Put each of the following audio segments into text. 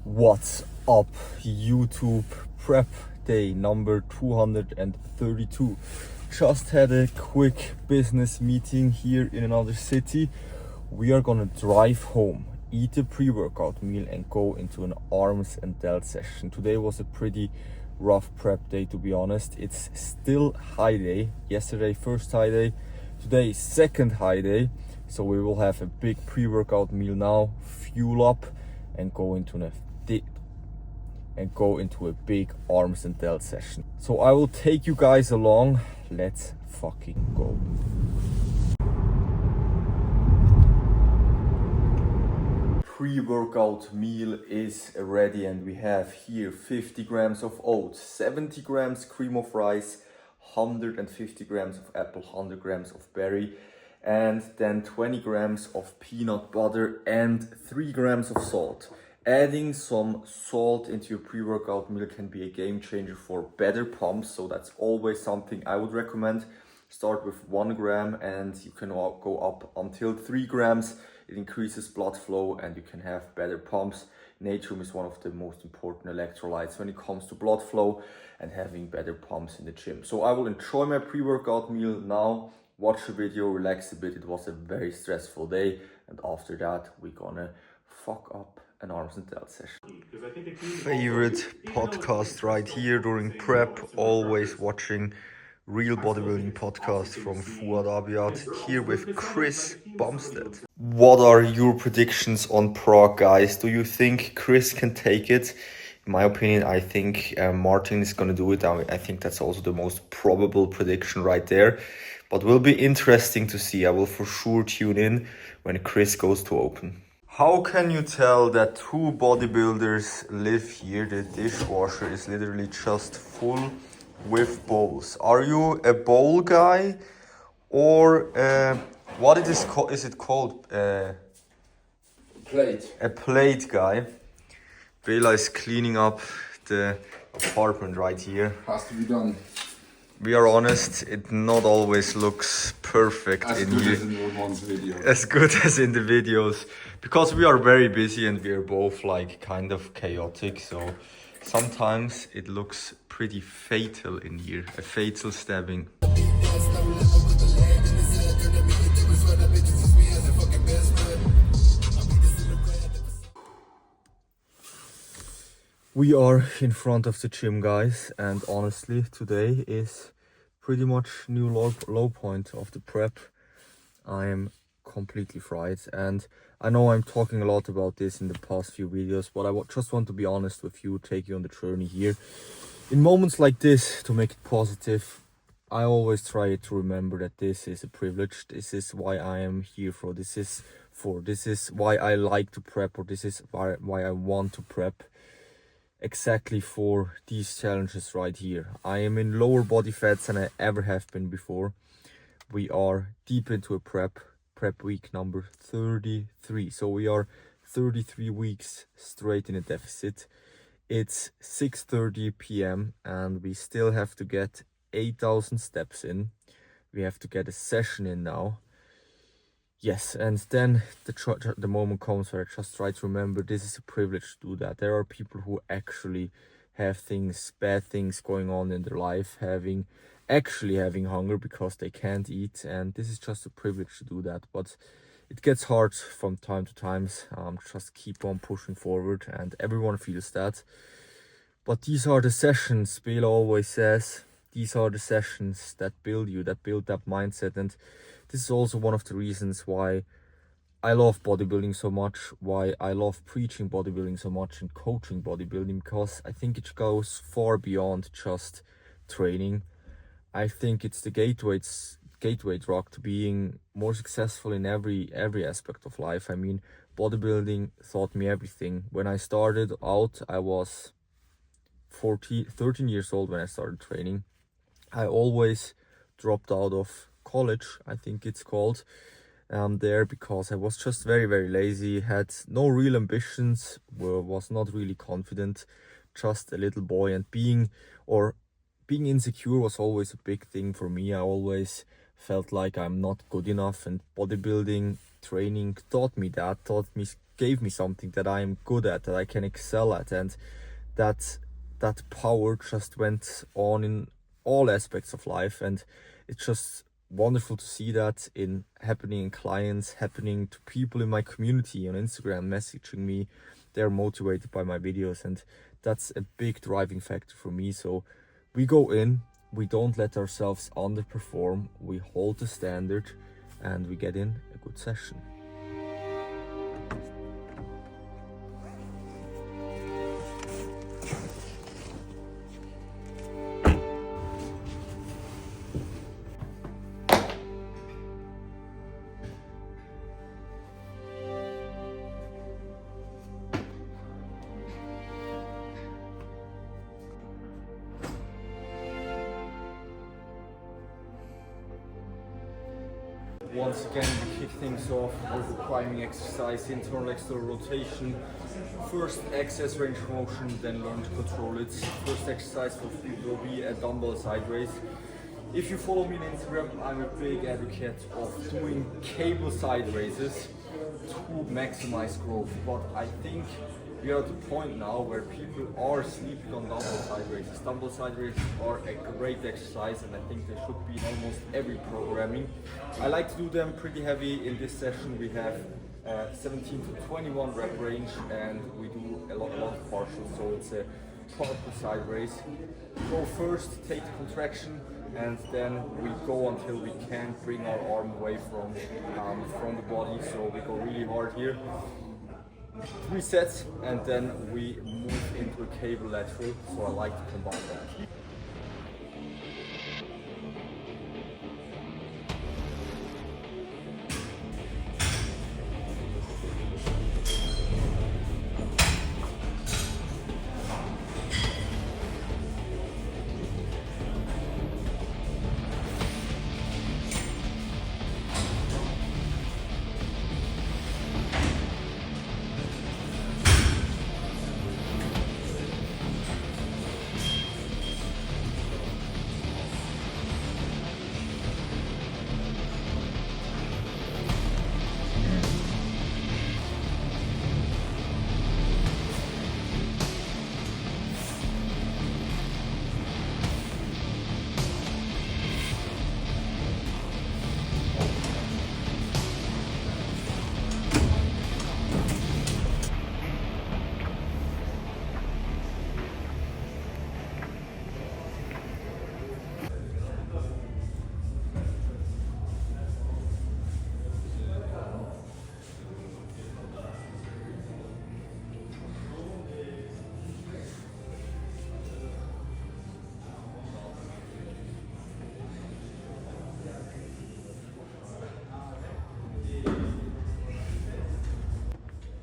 What's up, YouTube? Prep day number 232. Just had a quick business meeting here in another city. We are gonna drive home, eat a pre-workout meal and go into an arms and delt session. Today was a pretty rough prep day, to be honest. It's still high day. Yesterday first high day, today second high day. So we will have a big pre-workout meal now, fuel up and go into a big arms and delt session. So I will take you guys along. Let's fucking go. Pre-workout meal is ready and we have here 50 grams of oats, 70 grams cream of rice, 150 grams of apple, 100 grams of berry, and then 20 grams of peanut butter and 3 grams of salt. Adding some salt into your pre-workout meal can be a game changer for better pumps, so that's always something I would recommend. Start with 1 gram and you can go up until 3 grams. It increases blood flow and you can have better pumps. Natrium is one of the most important electrolytes when it comes to blood flow and having better pumps in the gym. So I will enjoy my pre-workout meal now, watch the video, relax a bit. It was a very stressful day, and after that we're gonna fuck up an arms and delt session. Favorite podcast right here during prep, always watching real bodybuilding podcast from Fuad Abiad, here with Chris Bumstead. What are your predictions on Prague, guys? Do you think Chris can take it? In my opinion, I think Martin is going to do it. I think that's also the most probable prediction right there. But will be interesting to see. I will for sure tune in when Chris goes to open. How can you tell that two bodybuilders live here? The dishwasher is literally just full with bowls. Are you a bowl guy or what it is called? Is it called plate? A plate guy. Bela is cleaning up the apartment right here. Has to be done. We are honest, it not always looks perfect As in good here. as in Roman's video. As good as in the videos, because we are very busy and we are both like kind of chaotic, so sometimes it looks pretty fatal in here, a fatal stabbing. We are in front of the gym, guys, and honestly today is pretty much new low point of the prep. I am completely fried, and I know I'm talking a lot about this in the past few videos, but I just want to be honest with you, take you on the journey here. In moments like this, to make it positive, I always try to remember that this is a privilege. This is why I am here for. This is why I like to prep, or this is why I want to prep. Exactly for these challenges right here. I am in lower body fats than I ever have been before. We are deep into a prep week number 33. So we are 33 weeks straight in a deficit. It's 6:30 p.m. and we still have to get 8,000 steps in. We have to get a session in now. Yes, and then the moment comes where I just try to remember this is a privilege to do that. There are people who actually have bad things going on in their life, having hunger because they can't eat, and this is just a privilege to do that. But it gets hard from time to time. Just keep on pushing forward, and everyone feels that. But these are the sessions, Bela always says, these are the sessions that build you, that build that mindset. And this is also one of the reasons why I love bodybuilding so much, why I love preaching bodybuilding so much and coaching bodybuilding, because I think it goes far beyond just training. I think it's the gateway drug to being more successful in every aspect of life. I mean, bodybuilding taught me everything. When I started out, I was 13 years old when I started training. I always dropped out of college, I think it's called, there because I was just very, very lazy, had no real ambitions, was not really confident, just a little boy, and being insecure was always a big thing for me. I always felt like I'm not good enough, and bodybuilding training taught me gave me something that I am good at, that I can excel at, and that power just went on in all aspects of life. And it's just wonderful to see that happening in clients, happening to people in my community on Instagram messaging me. They're motivated by my videos, and that's a big driving factor for me. So we go in, we don't let ourselves underperform, we hold the standard, and we get in a good session. Once again, we kick things off with a priming exercise, internal external rotation. First, access range of motion, then learn to control it. First exercise will be a dumbbell side raise. If you follow me on Instagram, I'm a big advocate of doing cable side raises to maximize growth. But I think we are at the point now where people are sleeping on dumbbell side raises. Dumbbell side raises are a great exercise, and I think they should be in almost every programming. I like to do them pretty heavy. In this session we have 17 to 21 rep range, and we do a lot of partials, so it's a powerful side raise. Go first, take the contraction, and then we go until we can't bring our arm away from the body. So we go really hard here. 3 sets, and then we move into a cable lateral, so I like to combine that.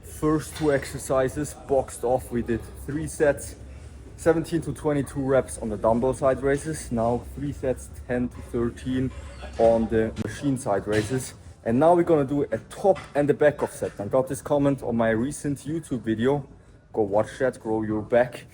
First 2 exercises boxed off. We did 3 sets, 17 to 22 reps on the dumbbell side raises. Now 3 sets, 10 to 13 on the machine side raises. And now we're gonna do a top and a back off set. I got this comment on my recent YouTube video. Go watch that, grow your back.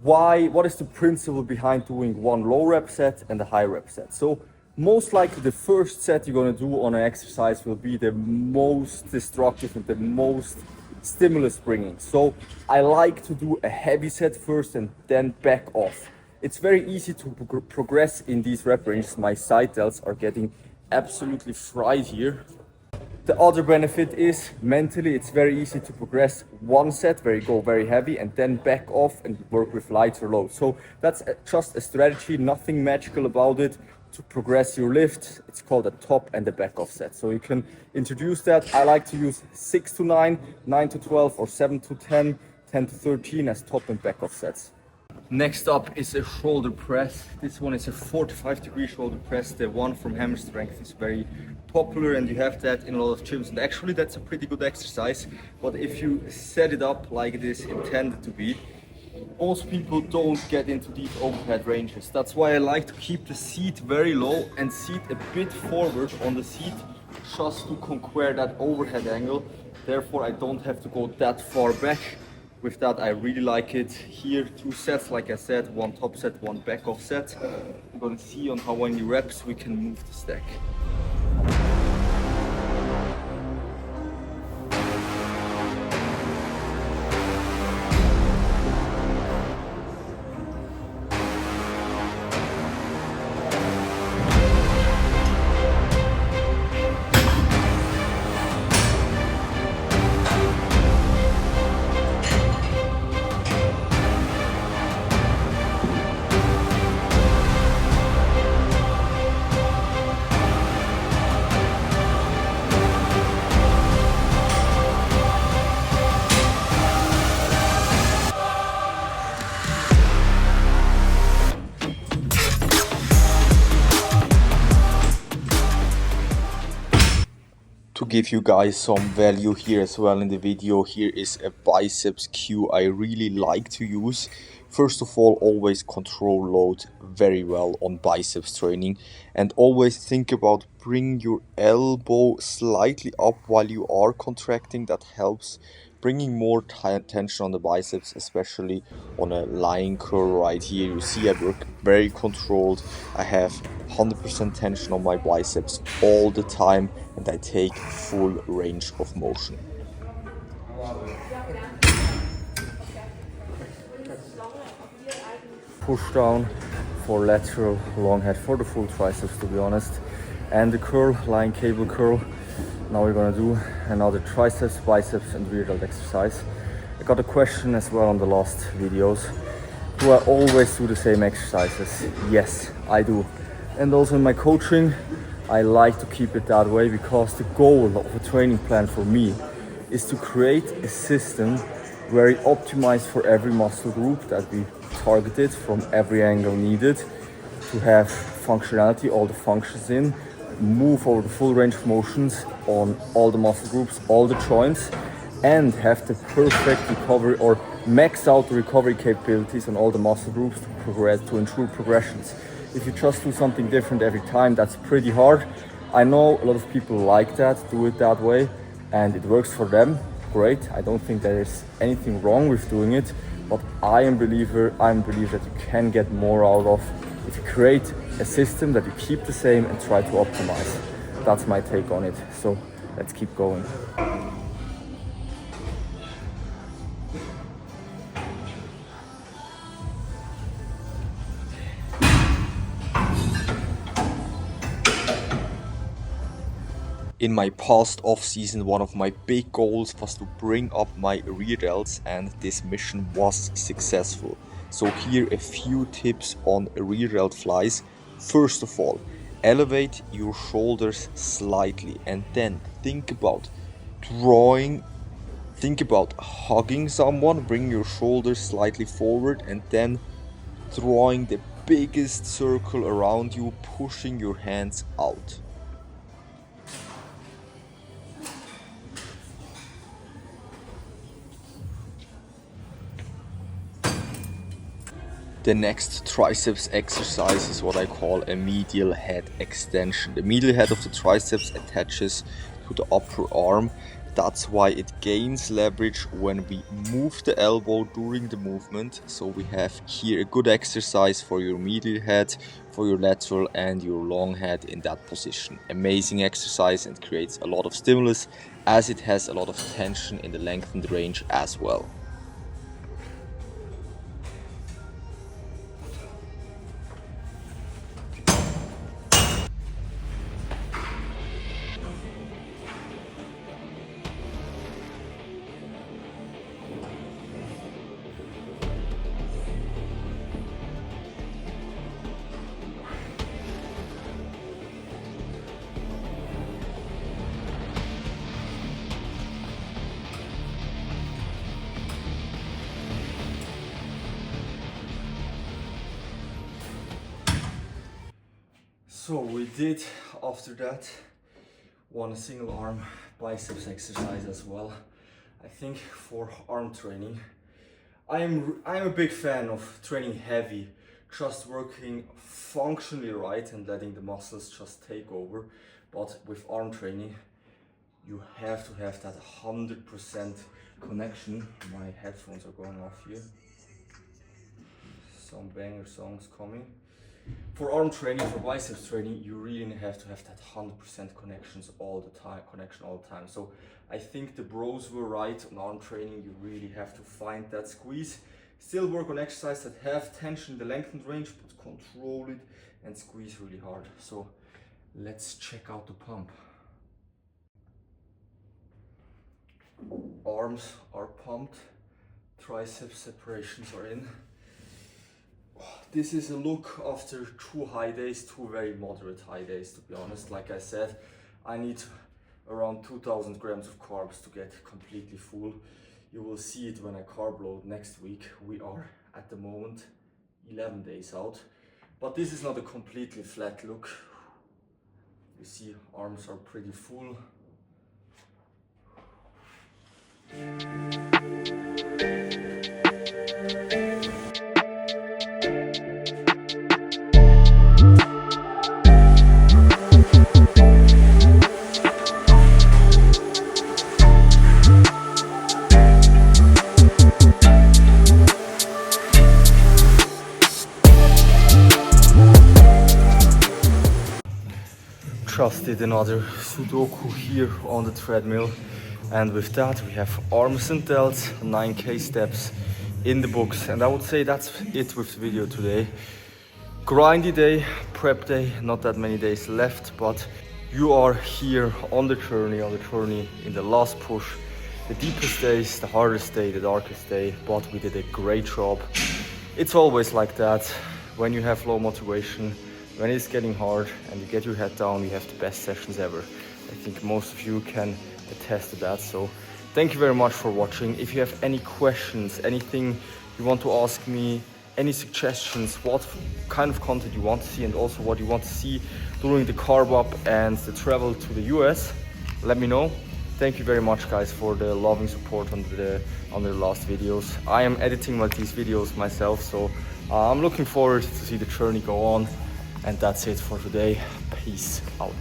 What is the principle behind doing one low rep set and a high rep set? So most likely the first set you're gonna do on an exercise will be the most destructive and the most stimulus bringing. So I like to do a heavy set first and then back off. It's very easy to progress in these rep ranges. My side delts are getting absolutely fried here. The other benefit is mentally it's very easy to progress one set where you go very heavy and then back off and work with lighter load. So that's just a strategy, nothing magical about it. To progress your lift, it's called a top and a back off set. So you can introduce that. I like to use 6 to 9, 9 to 12, or 7 to 10, 10 to 13 as top and back off sets. Next up is a shoulder press. This one is a 45-degree shoulder press. The one from Hammer Strength is very popular, and you have that in a lot of gyms. And actually that's a pretty good exercise. But if you set it up like it is intended to be, most people don't get into these overhead ranges. That's why I like to keep the seat very low and seat a bit forward on the seat, just to conquer that overhead angle. Therefore I don't have to go that far back. With that, I really like it. Here 2 sets, like I said, 1 top set, 1 back off set. We're gonna see on how many reps we can move the stack. give you guys some value here as well in the video, here is a biceps cue I really like to use. First of all, always control load very well on biceps training, and always think about bring your elbow slightly up while you are contracting. That helps bringing more tension on the biceps, especially on a lying curl right here. You see I work very controlled. I have 100% tension on my biceps all the time, and I take full range of motion. Push down for lateral long head for the full triceps, to be honest. And the curl, lying cable curl. Now we're gonna do another triceps, biceps and rear delt exercise. I got a question as well on the last videos. Do I always do the same exercises? Yes, I do. And also in my coaching, I like to keep it that way, because the goal of a training plan for me is to create a system very optimized for every muscle group that we targeted from every angle needed, to have functionality, all the functions in, move over the full range of motions on all the muscle groups, all the joints, and have the perfect recovery or max out the recovery capabilities on all the muscle groups to progress, to ensure progressions. If you just do something different every time, that's pretty hard. I know a lot of people like that, do it that way, and it works for them. Great. I don't think there is anything wrong with doing it, but I'm a believer that you can get more out of if you create a system that you keep the same and try to optimize. That's my take on it. So let's keep going. In my past off-season, one of my big goals was to bring up my rear delts, and this mission was successful. So here a few tips on rear delt flies. First of all, elevate your shoulders slightly, and then think about hugging someone, bring your shoulders slightly forward, and then drawing the biggest circle around you, pushing your hands out. The next triceps exercise is what I call a medial head extension. The medial head of the triceps attaches to the upper arm. That's why it gains leverage when we move the elbow during the movement. So we have here a good exercise for your medial head, for your lateral and your long head in that position. Amazing exercise, and creates a lot of stimulus as it has a lot of tension in the lengthened range as well. So we did, after that, one single arm biceps exercise as well. I think for arm training, I'm a big fan of training heavy, just working functionally right and letting the muscles just take over. But with arm training, you have to have that 100% connection. My headphones are going off here. Some banger songs coming. For arm training, for biceps training, you really have to have that 100% connections all the time. So I think the bros were right on arm training. You really have to find that squeeze. Still work on exercise that have tension in the lengthened range, but control it and squeeze really hard. So let's check out the pump. Arms are pumped, tricep separations are in. This is a look after 2 high days, 2 very moderate high days, to be honest. Like I said, I need around 2000 grams of carbs to get completely full. You will see it when I carb load next week. We are at the moment 11 days out, but this is not a completely flat look. You see arms are pretty full. Just did another Sudoku here on the treadmill, and with that we have arms and delts, 9k steps in the books, and I would say that's it with the video today. Grindy day, prep day, not that many days left, but you are here on the journey in the last push, the deepest days, the hardest day, the darkest day, but we did a great job. It's always like that when you have low motivation. When it's getting hard and you get your head down, you have the best sessions ever. I think most of you can attest to that. So thank you very much for watching. If you have any questions, anything you want to ask me, any suggestions, what kind of content you want to see, and also what you want to see during the carb up and the travel to the US, let me know. Thank you very much, guys, for the loving support on the last videos. I am editing these videos myself, so I'm looking forward to see the journey go on. And that's it for today. Peace out.